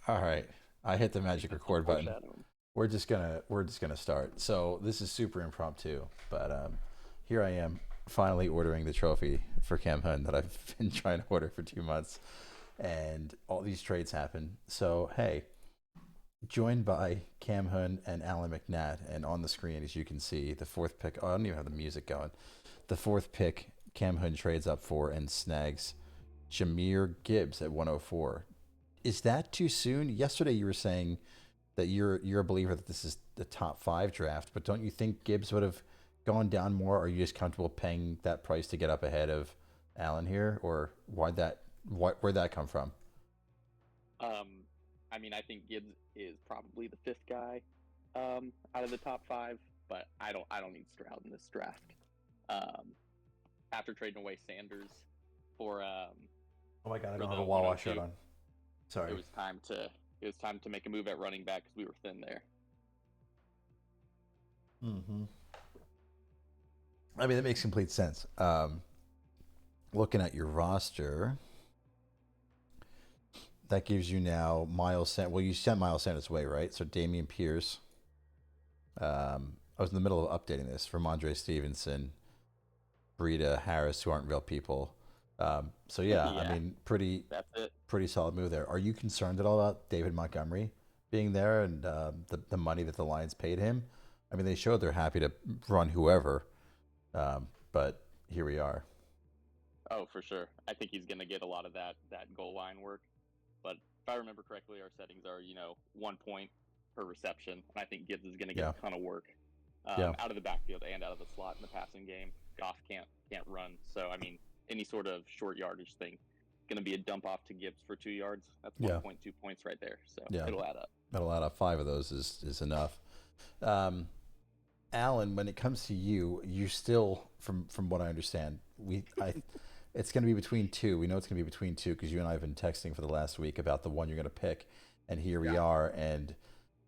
All right. I hit the magic That's some record button. foreshadowing. We're just gonna start. So this is super impromptu, but here I am finally ordering the trophy for Camhun that I've been trying to order for 2 months, and all these trades happen. So hey, joined by Camhun and Alanmcnatt, and on the screen, as you can see, the fourth pick. Oh, I don't even have the music going. The fourth pick, Camhun trades up for and snags Jameer Gibbs at 104. Is that too soon? Yesterday you were saying that you're a believer that this is the top five draft, but don't you think Gibbs would have gone down more? Or are you just comfortable paying that price to get up ahead of Allen here, or where'd that come from? Um, I mean, I think Gibbs is probably the fifth guy out of the top five, but I don't need Stroud in this draft. Um, After trading away Sanders for Oh my god, I for don't have the a Wawa shirt 102, on. it Sorry. was time to it was time to make a move at running back because we were thin there. Mm-hmm. I mean, that makes complete sense. Looking at your roster, that gives you now Miles Sanders. Well, you sent Miles Sanders away, right? So Damian Pierce. I was in the middle of updating this from Andre Stevenson, Breida, Harris, who aren't real people. So yeah, I Yeah, mean, pretty that's it. pretty solid move there. Are you concerned at all about David Montgomery being there and the money that the Lions paid him? I mean, they showed they're happy to run whoever, but here we are. Oh, for sure. I think he's gonna get a lot of that goal line work. But if I remember correctly, our settings are 1 point per reception, and I think Gibbs is going to get Yeah, a ton of work yeah, out of the backfield and out of the slot in the passing game. Goff can't run, so I mean any sort of short yardage thing going to be a dump off to Gibbs for 2 yards. That's yeah, 1.2 points right there, so yeah. it'll add up. That'll add up. Five of those is enough. Um, Alan, when it comes to you, you still, from what I understand, it's going to be between two. We know it's going to be between two because you and I have been texting for the last week about the one you're going to pick, and here we Yeah. are. And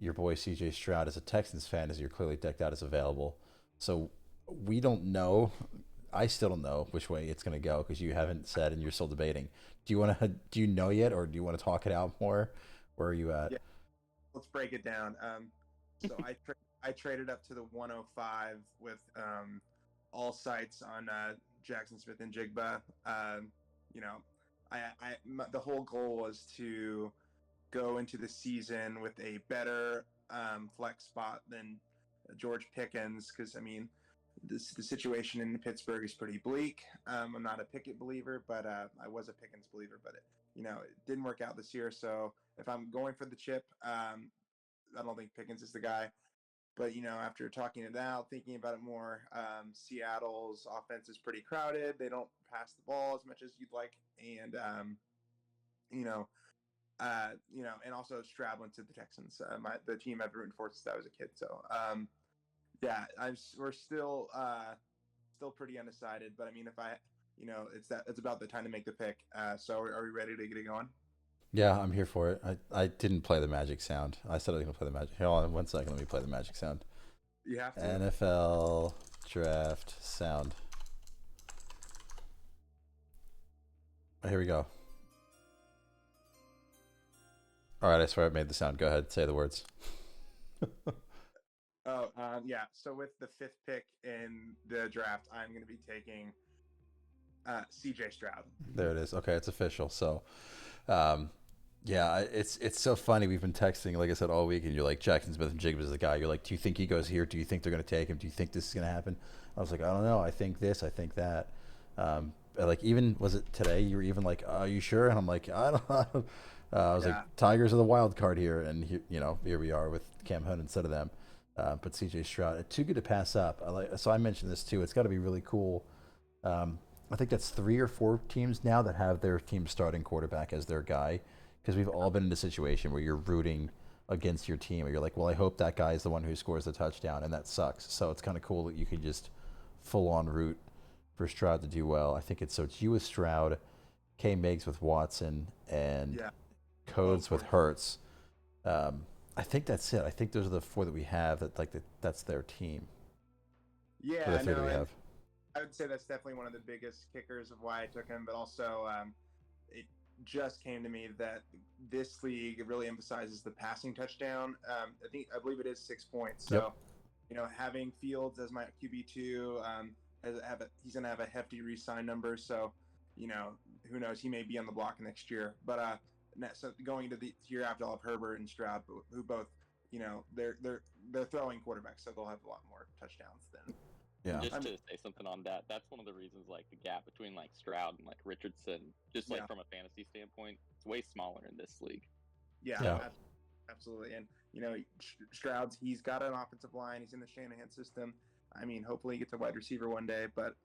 your boy CJ Stroud, as a Texans fan, as you're clearly decked out, is available. So we don't know. I still don't know which way it's going to go because you haven't said and you're still debating. Do you want to? Do you know yet, or do you want to talk it out more? Where are you at? Yeah. Let's break it down. So I traded up to the 105 with all sights on Jackson Smith and Jigba. You know, the whole goal was to go into the season with a better flex spot than George Pickens because I mean the situation in Pittsburgh is pretty bleak. I'm not a Pickett believer, but I was a Pickens believer, but it didn't work out this year. So if I'm going for the chip, I don't think Pickens is the guy. But after talking it out, thinking about it more, Seattle's offense is pretty crowded. They don't pass the ball as much as you'd like, and you know, and also Stroud went to the Texans, the team I've rooted for since I was a kid. So yeah, we're still pretty undecided. But I mean, if I, it's about the time to make the pick. So are we ready to get it going? Yeah, I'm here for it. I didn't play the magic sound. I said I was going to play the magic. Hold on 1 second. Let me play the magic sound. You have to. NFL draft sound. Oh, here we go. All right, I swear I made the sound. Go ahead, say the words. Oh, yeah. So with the fifth pick in the draft, I'm going to be taking C.J. Stroud. There it is. Okay, it's official. So, um, yeah, it's so funny. We've been texting, like I said, all week, and you're like, Jackson Smith and Jacobs is the guy. You're like, do you think he goes here? Do you think they're going to take him? Do you think this is going to happen? I was like, I don't know. I think this. I think that. Like even was it today? You were even like, are you sure? And I'm like, I don't know. I was like, Yeah, Tigers are the wild card here, and here we are with Cam Hunt instead of them. But CJ Stroud, too good to pass up. So I mentioned this too. It's got to be really cool. I think that's 3 or 4 teams now that have their team starting quarterback as their guy, because we've all been in a situation where you're rooting against your team, or you're like, well, I hope that guy is the one who scores the touchdown, and that sucks. So it's kind of cool that you can just full on root for Stroud to do well. I think it's you with Stroud, K Migs with Watson, and yeah. Oh, of Codes with course. Hertz. I think that's it. I think those are the four that we have that's their team. Or the Yeah, three that no, we and have. I would say that's definitely one of the biggest kickers of why I took him. But also, it just came to me that this league really emphasizes the passing touchdown. I believe it is 6 points. So, Yep. Having Fields as my QB2, he's going to have a hefty re-sign number. So, who knows? He may be on the block next year. But so going into the year after, I'll have Herbert and Stroud, who both, they're throwing quarterbacks, so they'll have a lot more touchdowns than. Yeah. Just to say something on that, that's one of the reasons like the gap between like Stroud and like Richardson, just like from a fantasy standpoint, it's way smaller in this league. Yeah. Absolutely. And Stroud's, he's got an offensive line. He's in the Shanahan system. I mean, hopefully he gets a wide receiver one day, but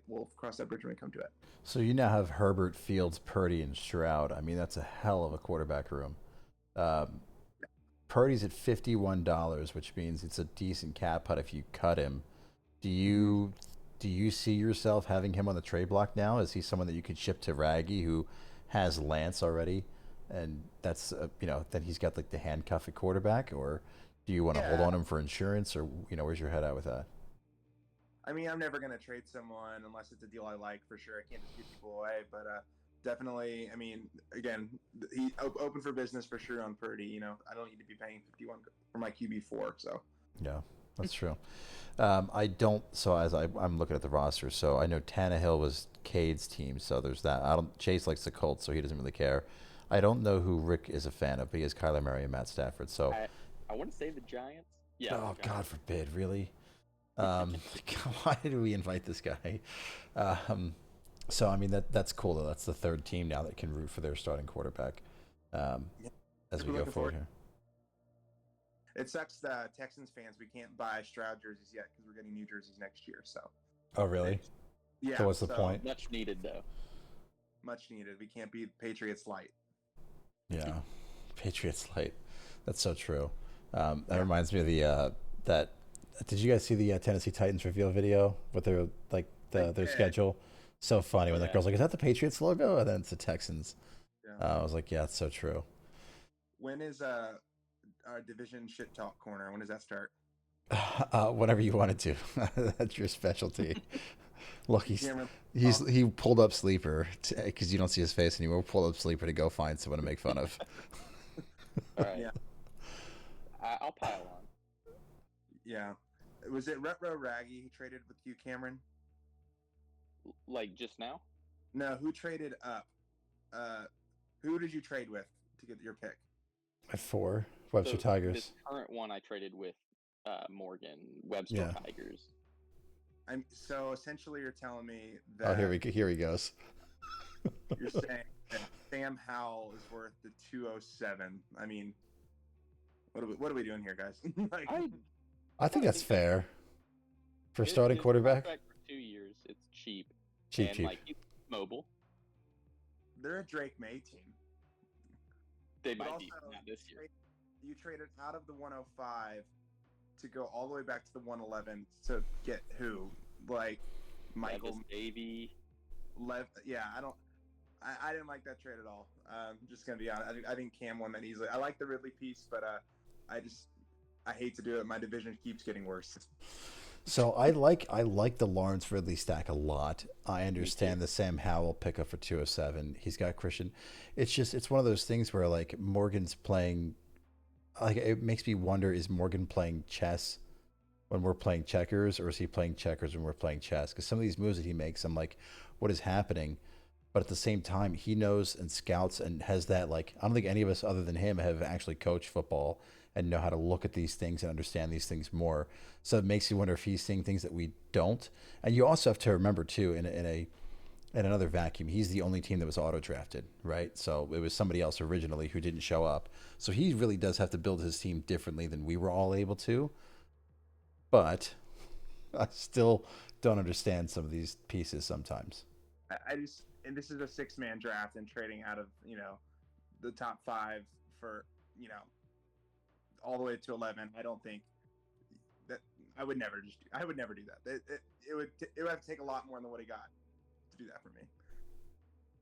we'll cross that bridge when we come to it. So you now have Herbert, Fields, Purdy, and Stroud. I mean, that's a hell of a quarterback room. Purdy's at $51, which means it's a decent cap cut if you cut him. Do you see yourself having him on the trade block now? Is he someone that you could ship to Raggy, who has Lance already, and that's then he's got like the handcuff at quarterback, or do you want to hold on him for insurance, or where's your head at with that? I mean, I'm never going to trade someone unless it's a deal I like, for sure. I can't just give people away, but definitely. I mean, again, he open for business for sure on Purdy. I don't need to be paying 51 for my QB4, so. Yeah, that's true. I don't. So as I'm looking at the roster, so I know Tannehill was Cade's team, so there's that. Chase likes the Colts, so he doesn't really care. I don't know who Rick is a fan of, but he has Kyler Murray and Matt Stafford. So I want to say the Giants. Yeah. Oh, God forbid, really? Why did we invite this guy? So I mean that's cool though. That's the third team now that can root for their starting quarterback. As we go forward here. It sucks the Texans fans. We can't buy Stroud jerseys yet because we're getting new jerseys next year. So. Oh really? Yeah. So what's the point? Much needed though. Much needed. We can't beat Patriots light. Yeah, Patriots light. That's so true. That reminds me of the that. Did you guys see the Tennessee Titans reveal video with their their schedule? So funny when that girl's like, "Is that the Patriots logo?" And then it's the Texans. Yeah. I was like, "Yeah, it's so true." When is our division shit talk corner? When does that start? Whenever you want it to. That's your specialty. Look, he pulled up Sleeper because you don't see his face anymore. Pulled up Sleeper to go find someone to make fun of. All right. Yeah. I'll pile on. Yeah. Was it Retro Raggy who traded with you, Cameron? Like just now? No, who traded up? Who did you trade with to get your pick? At 4, Webster Tigers. This current one I traded with Morgan, Webster Tigers. So essentially you're telling me that... Oh, here he goes. You're saying that Sam Howell is worth the 207. I mean, what are we doing here, guys? I think that's fair. For starting quarterback? For 2 years, it's cheap. Cheap. Like, mobile. They're a Drake May team. They might be, not this year. You traded out of the 105 to go all the way back to the 111 to get who? Like, Michael Davey. Yeah, I didn't like that trade at all. I'm just going to be honest. I think Cam won that easily. I like the Ridley piece, but I hate to do it. My division keeps getting worse. So I like the Lawrence Ridley stack a lot. I understand the Sam Howell pickup for 207. He's got Christian. It's one of those things where like Morgan's playing. Like it makes me wonder: is Morgan playing chess when we're playing checkers, or is he playing checkers when we're playing chess? Because some of these moves that he makes, I'm like, what is happening? But at the same time, he knows and scouts and has that like. I don't think any of us other than him have actually coached football and know how to look at these things and understand these things more. So it makes you wonder if he's seeing things that we don't. And you also have to remember too, in another vacuum, he's the only team that was auto drafted, right? So it was somebody else originally who didn't show up. So he really does have to build his team differently than we were all able to. But I still don't understand some of these pieces sometimes. And this is a 6-man draft and trading out of, the top 5 for, all the way to 11. I don't think that I would never do that. It would have to take a lot more than what he got to do that for me.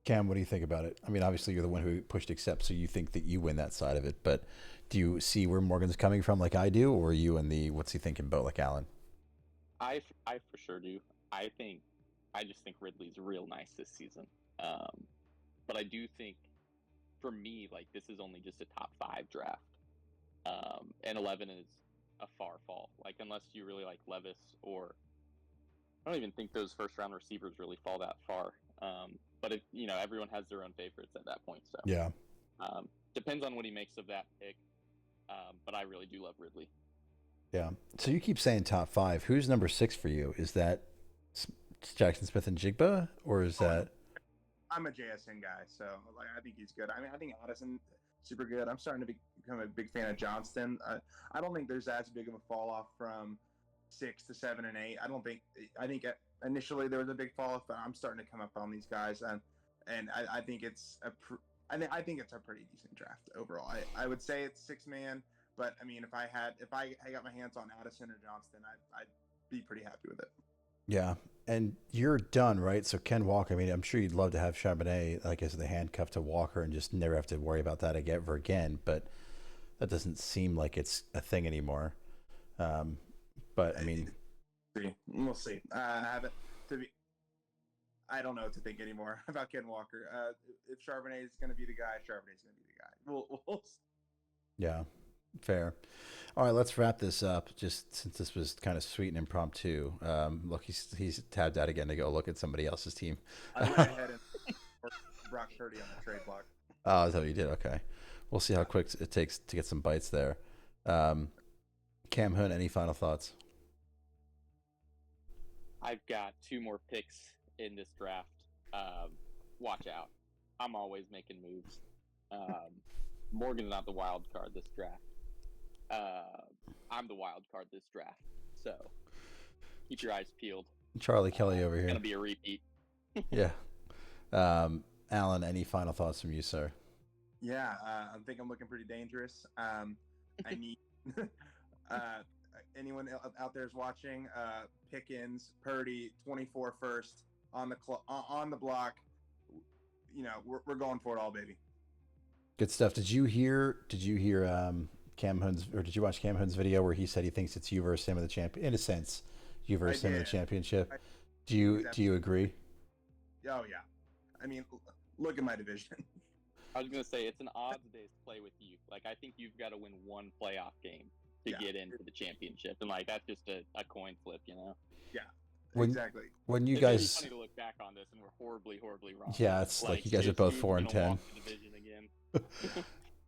Cam, what do you think about it? I mean, obviously you're the one who pushed accept, so you think that you win that side of it, but do you see where Morgan's coming from like I do, or are you in the what's he thinking boat like Alan? I for sure do. I just think Ridley's real nice this season. But I do think for me, like, this is only just a top 5 draft. And 11 is a far fall. Like, unless you really like Levis, or I don't even think those first round receivers really fall that far. But if everyone has their own favorites at that point. So Yeah. Depends on what he makes of that pick. But I really do love Ridley. Yeah. So you keep saying top 5. Who's number 6 for you? Is that Jackson Smith and Jigba, or is that? I'm a JSN guy, so like I think he's good. I mean, I think Addison super good. I'm starting to become a big fan of Johnston. I don't think there's as big of a fall off from 6 to 7 and 8. I think initially there was a big fall off, but I'm starting to come up on these guys, and I think it's I think it's a pretty decent draft overall. I would say it's 6-man, but I mean, if I got my hands on Addison or Johnston, I'd be pretty happy with it. Yeah. And you're done, right? So Ken Walker, I mean, I'm sure you'd love to have Charbonnet, like, as the handcuff to Walker and just never have to worry about that ever again. But that doesn't seem like it's a thing anymore. But I mean, we'll see. I don't know what to think anymore about Ken Walker. If Charbonnet is going to be the guy, Charbonnet's going to be the guy. We'll see. Yeah, fair. All right, let's wrap this up. Just since this was kind of sweet and impromptu. Look, he's tabbed out again to go look at somebody else's team. I went ahead and Brock Purdy on the trade block. Oh, is that what you did? Okay. We'll see how quick it takes to get some bites there. Camhun, any final thoughts? I've got 2 more picks in this draft. Watch out. I'm always making moves. Morgan's not the wild card this draft. I'm the wild card this draft. So keep your eyes peeled. Charlie Kelly over here. It's going to be a repeat. Yeah. Alan, any final thoughts from you, sir? Yeah, I think I'm looking pretty dangerous. I need anyone out there is watching. Pickens, Purdy, 24 first on the block. We're going for it all, baby. Good stuff. Did you hear Camhun's, or did you watch Camhun's video where he said he thinks it's you versus him in the champion? In a sense, you versus him in the championship. Do you agree? Oh yeah. I mean, look at my division. I was gonna say it's an odds-based play with you. Like, I think you've got to win one playoff game to get into the championship, and like that's just a coin flip, Yeah. Exactly. When you it's guys, funny to look back on this, and we're horribly wrong. Yeah, it's like you guys are both 4-10.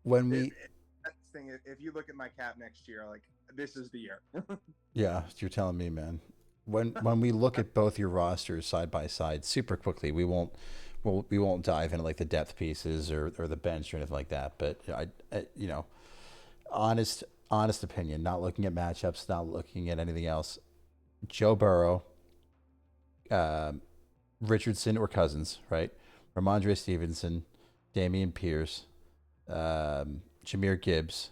When if you look at my cap next year, like, this is the year. Yeah, you're telling me, man. When we look at both your rosters side by side, super quickly, we won't dive into like the depth pieces or the bench or anything like that. But I honest opinion, not looking at matchups, not looking at anything else. Joe Burrow, Richardson or Cousins, right? Ramondre Stevenson, Dameon Pierce, Jahmyr Gibbs,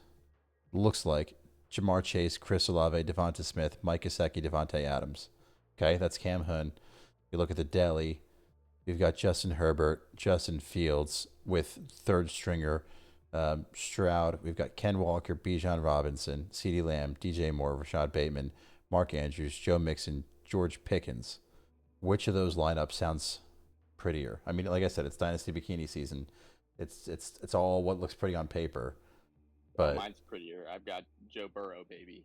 looks like Jamar Chase, Chris Olave, Devonta Smith, Mike Gesicki, Devontae Adams. Okay, that's Camhun. You look at the deli, we've got Justin Herbert, Justin Fields with third stringer Stroud. We've got Ken Walker, Bijan Robinson, CeeDee Lamb, DJ Moore, Rashad Bateman, Mark Andrews, Joe Mixon, George Pickens. Which of those lineups sounds prettier? I mean, like I said, it's Dynasty Bikini season. It's all what looks pretty on paper. But mine's prettier. I've got Joe Burrow, baby.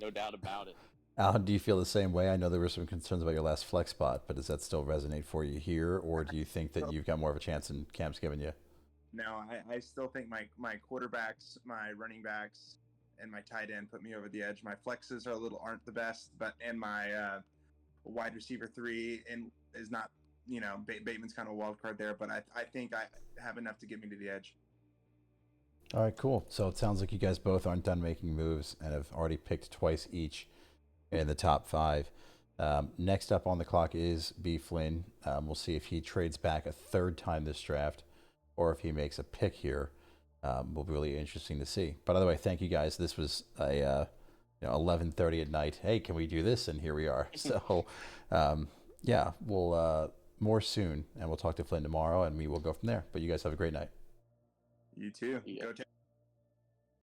No doubt about it. Alan, do you feel the same way? I know there were some concerns about your last flex spot, but does that still resonate for you here, or do you think that you've got more of a chance than Cam's given you? No, I still think my quarterbacks, my running backs, and my tight end put me over the edge. My flexes aren't the best, and my wide receiver 3 is not. Bateman's kind of a wild card there, but I think I have enough to get me to the edge. All right, cool. So it sounds like you guys both aren't done making moves and have already picked twice each in the top 5. Next up on the clock is B. Flynn. We'll see if he trades back a third time this draft or if he makes a pick here. Will be really interesting to see. But by the way, thank you guys. This was a 11:30 at night. Hey, can we do this? And here we are. So yeah, we'll more soon, and we'll talk to Flynn tomorrow, and we will go from there. But you guys have a great night. You too. Go